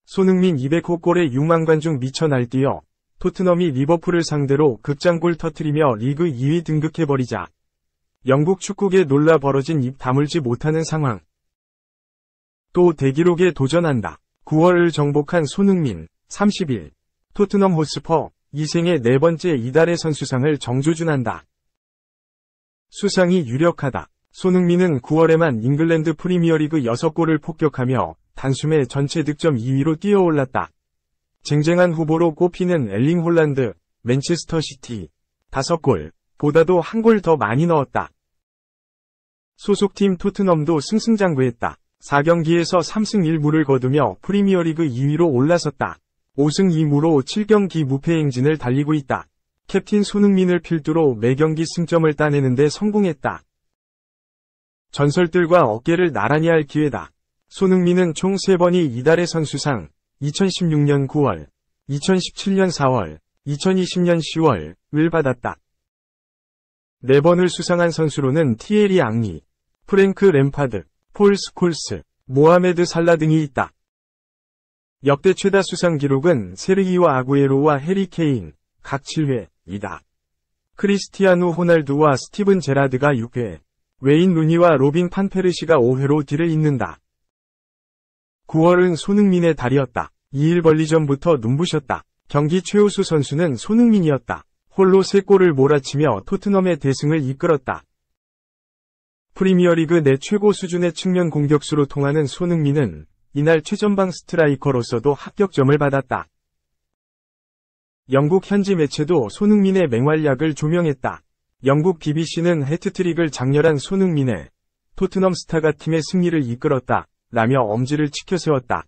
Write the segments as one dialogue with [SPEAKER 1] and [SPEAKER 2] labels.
[SPEAKER 1] 손흥민 200호 골에 6만 관중 미쳐 날뛰어 토트넘이 리버풀을 상대로 극장골 터뜨리며 리그 2위 등극해버리자 영국 축구계 놀라 벌어진 입 다물지 못하는 상황. 또 대기록에 도전한다. 9월을 정복한 손흥민, 30일. 토트넘 호스퍼, 이생의 네 번째 이달의 선수상을 정조준한다. 수상이 유력하다. 손흥민은 9월에만 잉글랜드 프리미어리그 6골을 폭격하며 단숨에 전체 득점 2위로 뛰어올랐다. 쟁쟁한 후보로 꼽히는 엘링 홀란드, 맨체스터 시티 5골, 보다도 한 골 더 많이 넣었다. 소속팀 토트넘도 승승장구했다. 4경기에서 3승 1무를 거두며 프리미어리그 2위로 올라섰다. 5승 2무로 7경기 무패 행진을 달리고 있다. 캡틴 손흥민을 필두로 매경기 승점을 따내는데 성공했다. 전설들과 어깨를 나란히 할 기회다. 손흥민은 총 3번이 이달의 선수상, 2016년 9월, 2017년 4월, 2020년 10월을 받았다. 4번을 수상한 선수로는 티에리 앙리, 프랭크 램파드, 폴 스콜스, 모하메드 살라 등이 있다. 역대 최다 수상 기록은 세르히오 아구에로와 해리 케인, 각 7회이다. 크리스티아누 호날두와 스티븐 제라드가 6회, 웨인 루니와 로빈 판 페르시가 5회로 뒤를 잇는다. 9월은 손흥민의 달이었다. 2일 벌리전부터 눈부셨다. 경기 최우수 선수는 손흥민이었다. 홀로 3골을 몰아치며 토트넘의 대승을 이끌었다. 프리미어리그 내 최고 수준의 측면 공격수로 통하는 손흥민은 이날 최전방 스트라이커로서도 합격점을 받았다. 영국 현지 매체도 손흥민의 맹활약을 조명했다. 영국 BBC는 해트트릭을 장렬한 손흥민의 토트넘 스타가 팀의 승리를 이끌었다 라며 엄지를 치켜세웠다.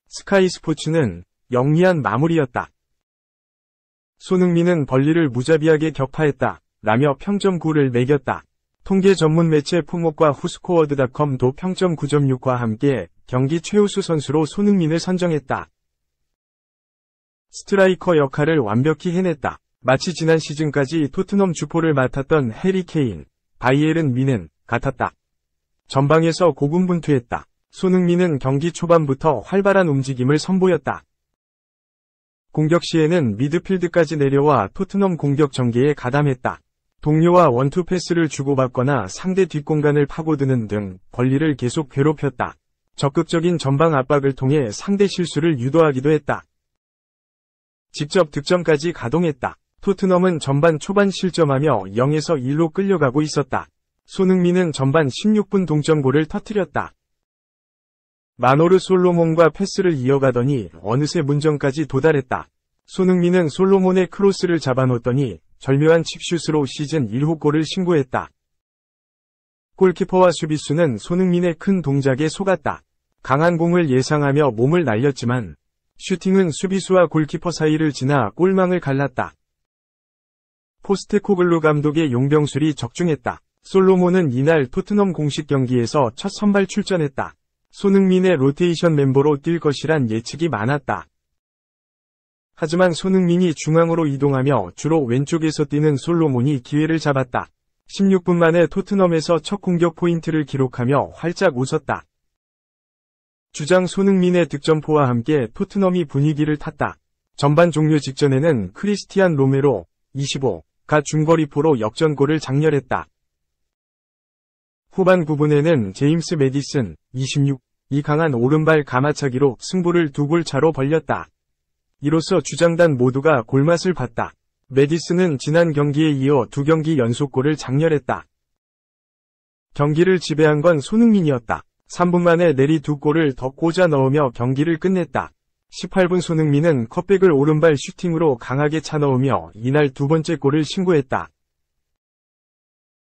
[SPEAKER 1] 스카이 스포츠는 영리한 마무리였다. 손흥민은 벌리를 무자비하게 격파했다 라며 평점 9를 매겼다. 통계 전문 매체 푸목과 후스코어드.com도 평점 9.6과 함께 경기 최우수 선수로 손흥민을 선정했다. 스트라이커 역할을 완벽히 해냈다. 마치 지난 시즌까지 토트넘 주포를 맡았던 해리 케인, 바이에른 미넨 같았다. 전방에서 고군분투했다. 손흥민은 경기 초반부터 활발한 움직임을 선보였다. 공격 시에는 미드필드까지 내려와 토트넘 공격 전개에 가담했다. 동료와 원투 패스를 주고받거나 상대 뒷공간을 파고드는 등 벌리를 계속 괴롭혔다. 적극적인 전방 압박을 통해 상대 실수를 유도하기도 했다. 직접 득점까지 가동했다. 토트넘은 전반 초반 실점하며 0에서 1로 끌려가고 있었다. 손흥민은 전반 16분 동점골을 터뜨렸다. 마노르 솔로몬과 패스를 이어가더니 어느새 문정까지 도달했다. 손흥민은 솔로몬의 크로스를 잡아놓더니 절묘한 칩슛으로 시즌 1호 골을 신고했다. 골키퍼와 수비수는 손흥민의 큰 동작에 속았다. 강한 공을 예상하며 몸을 날렸지만 슈팅은 수비수와 골키퍼 사이를 지나 골망을 갈랐다. 포스테코글루 감독의 용병술이 적중했다. 솔로몬은 이날 토트넘 공식 경기에서 첫 선발 출전했다. 손흥민의 로테이션 멤버로 뛸 것이란 예측이 많았다. 하지만 손흥민이 중앙으로 이동하며 주로 왼쪽에서 뛰는 솔로몬이 기회를 잡았다. 16분 만에 토트넘에서 첫 공격 포인트를 기록하며 활짝 웃었다. 주장 손흥민의 득점포와 함께 토트넘이 분위기를 탔다. 전반 종료 직전에는 크리스티안 로메로 25가 중거리포로 역전골을 장렬했다. 후반 9분에는 제임스 메디슨 26이 강한 오른발 가마차기로 승부를 2골 차로 벌렸다. 이로써 주장단 모두가 골맛을 봤다. 메디슨은 지난 경기에 이어 2경기 연속골을 장렬했다. 경기를 지배한 건 손흥민이었다. 3분 만에 내리 2골을 더 꽂아 넣으며 경기를 끝냈다. 18분 손흥민은 컵백을 오른발 슈팅으로 강하게 차넣으며 이날 2번째 골을 신고했다.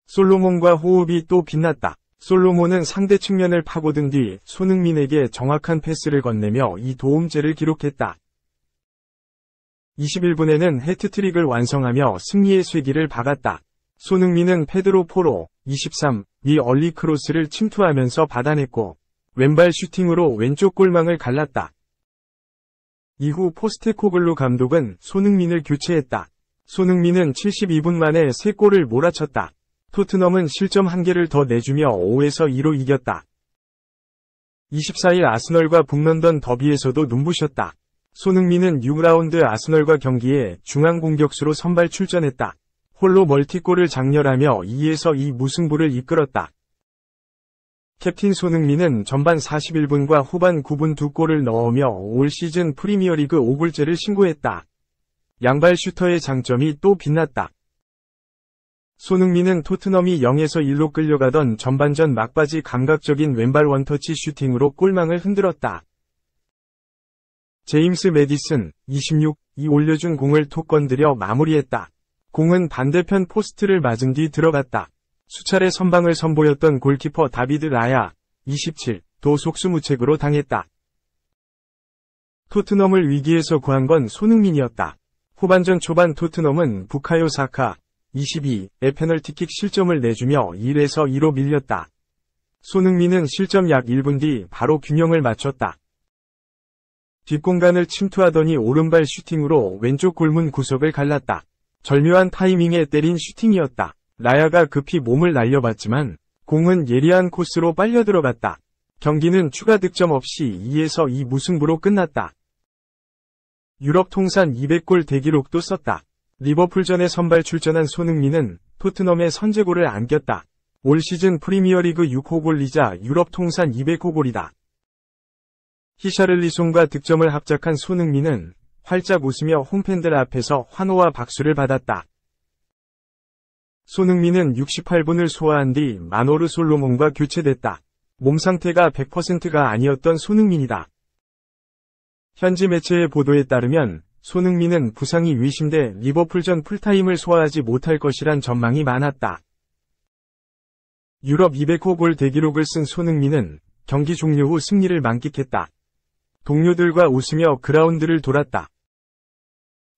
[SPEAKER 1] 솔로몬과 호흡이 또 빛났다. 솔로몬은 상대 측면을 파고든 뒤 손흥민에게 정확한 패스를 건네며 이 도움죄를 기록했다. 21분에는 해트트릭을 완성하며 승리의 쇠기를 박았다. 손흥민은 페드로 포로 23이 얼리 크로스를 침투하면서 받아냈고 왼발 슈팅으로 왼쪽 골망을 갈랐다. 이후 포스테코글루 감독은 손흥민을 교체했다. 손흥민은 72분 만에 3골을 몰아쳤다. 토트넘은 실점 1개를 더 내주며 5에서 2로 이겼다. 24일 아스널과 북런던 더비에서도 눈부셨다. 손흥민은 6라운드 아스널과 경기에 중앙 공격수로 선발 출전했다. 홀로 멀티골을 장렬하며 2에서 2 무승부를 이끌었다. 캡틴 손흥민은 전반 41분과 후반 9분 2골을 넣으며 올 시즌 프리미어리그 5골째를 신고했다. 양발 슈터의 장점이 또 빛났다. 손흥민은 토트넘이 0에서 1로 끌려가던 전반전 막바지 감각적인 왼발 원터치 슈팅으로 골망을 흔들었다. 제임스 매디슨, 26이 올려준 공을 톡 건드려 마무리했다. 공은 반대편 포스트를 맞은 뒤 들어갔다. 수차례 선방을 선보였던 골키퍼 다비드 라야, 27도 속수무책으로 당했다. 토트넘을 위기에서 구한 건 손흥민이었다. 후반전 초반 토트넘은 부카요 사카, 22의 페널티킥 실점을 내주며 1에서 2로 밀렸다. 손흥민은 실점 약 1분 뒤 바로 균형을 맞췄다. 뒷공간을 침투하더니 오른발 슈팅으로 왼쪽 골문 구석을 갈랐다. 절묘한 타이밍에 때린 슈팅이었다. 라야가 급히 몸을 날려봤지만 공은 예리한 코스로 빨려 들어갔다. 경기는 추가 득점 없이 2에서 2 무승부로 끝났다. 유럽 통산 200골 대기록도 썼다. 리버풀전에 선발 출전한 손흥민은 토트넘의 선제골을 안겼다. 올 시즌 프리미어리그 6호 골이자 유럽 통산 200호 골이다. 히샤를리송과 득점을 합작한 손흥민은 활짝 웃으며 홈팬들 앞에서 환호와 박수를 받았다. 손흥민은 68분을 소화한 뒤 마노르 솔로몬과 교체됐다. 몸 상태가 100%가 아니었던 손흥민이다. 현지 매체의 보도에 따르면 손흥민은 부상이 의심돼 리버풀전 풀타임을 소화하지 못할 것이란 전망이 많았다. 유럽 200호 골 대기록을 쓴 손흥민은 경기 종료 후 승리를 만끽했다. 동료들과 웃으며 그라운드를 돌았다.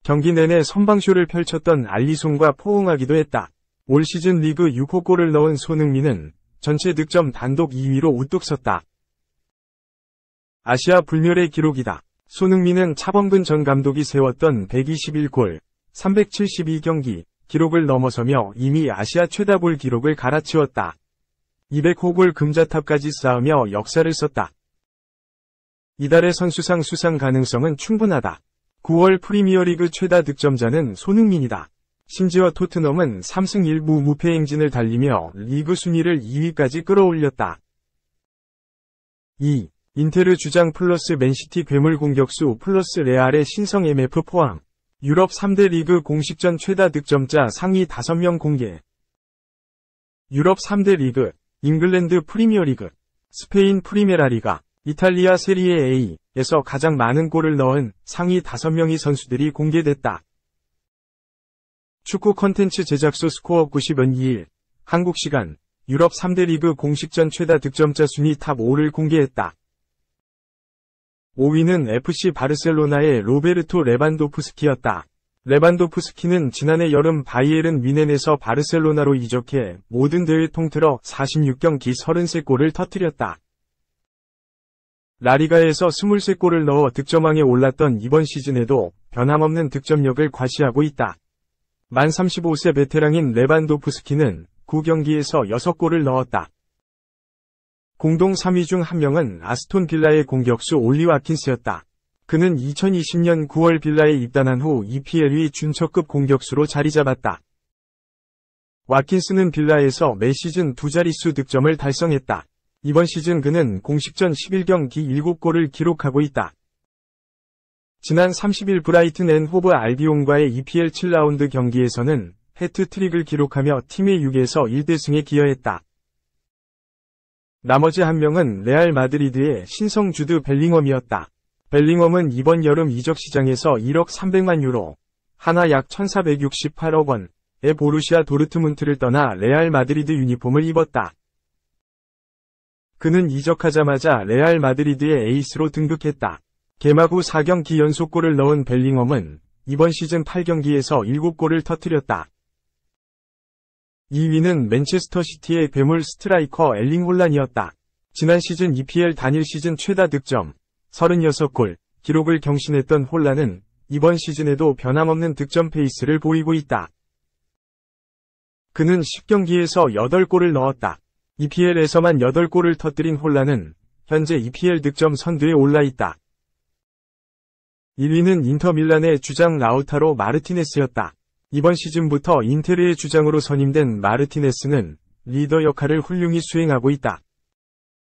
[SPEAKER 1] 경기 내내 선방쇼를 펼쳤던 알리송과 포옹하기도 했다. 올 시즌 리그 6호 골을 넣은 손흥민은 전체 득점 단독 2위로 우뚝 섰다. 아시아 불멸의 기록이다. 손흥민은 차범근 전 감독이 세웠던 121골, 372경기 기록을 넘어서며 이미 아시아 최다골 기록을 갈아치웠다. 200호 골 금자탑까지 쌓으며 역사를 썼다. 이달의 선수상 수상 가능성은 충분하다. 9월 프리미어리그 최다 득점자는 손흥민이다. 심지어 토트넘은 3승 1무 무패 행진을 달리며 리그 순위를 2위까지 끌어올렸다. 2. 인테르 주장 플러스 맨시티 괴물 공격수 플러스 레알의 신성 MF 포함. 유럽 3대 리그 공식전 최다 득점자 상위 5명 공개. 유럽 3대 리그, 잉글랜드 프리미어리그, 스페인 프리메라리가, 이탈리아 세리에 A에서 가장 많은 골을 넣은 상위 5명의 선수들이 공개됐다. 축구 콘텐츠 제작소 스코어 90은 2일, 한국 시간, 유럽 3대 리그 공식전 최다 득점자 순위 탑 5를 공개했다. 5위는 FC 바르셀로나의 로베르토 레반도프스키였다. 레반도프스키는 지난해 여름 바이에른 뮌헨에서 바르셀로나로 이적해 모든 대회 통틀어 46경기 33골을 터뜨렸다. 라리가에서 23골을 넣어 득점왕에 올랐던 이번 시즌에도 변함없는 득점력을 과시하고 있다. 만 35세 베테랑인 레반도프스키는 9경기에서 6골을 넣었다. 공동 3위 중 한 명은 아스톤 빌라의 공격수 올리 와킨스였다. 그는 2020년 9월 빌라에 입단한 후 EPL의 준처급 공격수로 자리 잡았다. 와킨스는 빌라에서 매 시즌 두 자릿수 득점을 달성했다. 이번 시즌 그는 공식전 11경기 7골을 기록하고 있다. 지난 30일 브라이튼 앤 호브 알비온과의 EPL 7라운드 경기에서는 해트트릭을 기록하며 팀의 6에서 1대승에 기여했다. 나머지 한 명은 레알 마드리드의 신성 주드 벨링엄이었다. 벨링엄은 이번 여름 이적 시장에서 1억 300만 유로, 하나 약 1468억 원의 보루시아 도르트문트를 떠나 레알 마드리드 유니폼을 입었다. 그는 이적하자마자 레알 마드리드의 에이스로 등극했다. 개막 후 4경기 연속골을 넣은 벨링엄은 이번 시즌 8경기에서 7골을 터뜨렸다. 2위는 맨체스터 시티의 괴물 스트라이커 엘링 홀란이었다. 지난 시즌 EPL 단일 시즌 최다 득점 36골 기록을 경신했던 홀란은 이번 시즌에도 변함없는 득점 페이스를 보이고 있다. 그는 10경기에서 8골을 넣었다. EPL에서만 8골을 터뜨린 홀란은 현재 EPL 득점 선두에 올라 있다. 1위는 인터밀란의 주장 라우타로 마르티네스였다. 이번 시즌부터 인테르의 주장으로 선임된 마르티네스는 리더 역할을 훌륭히 수행하고 있다.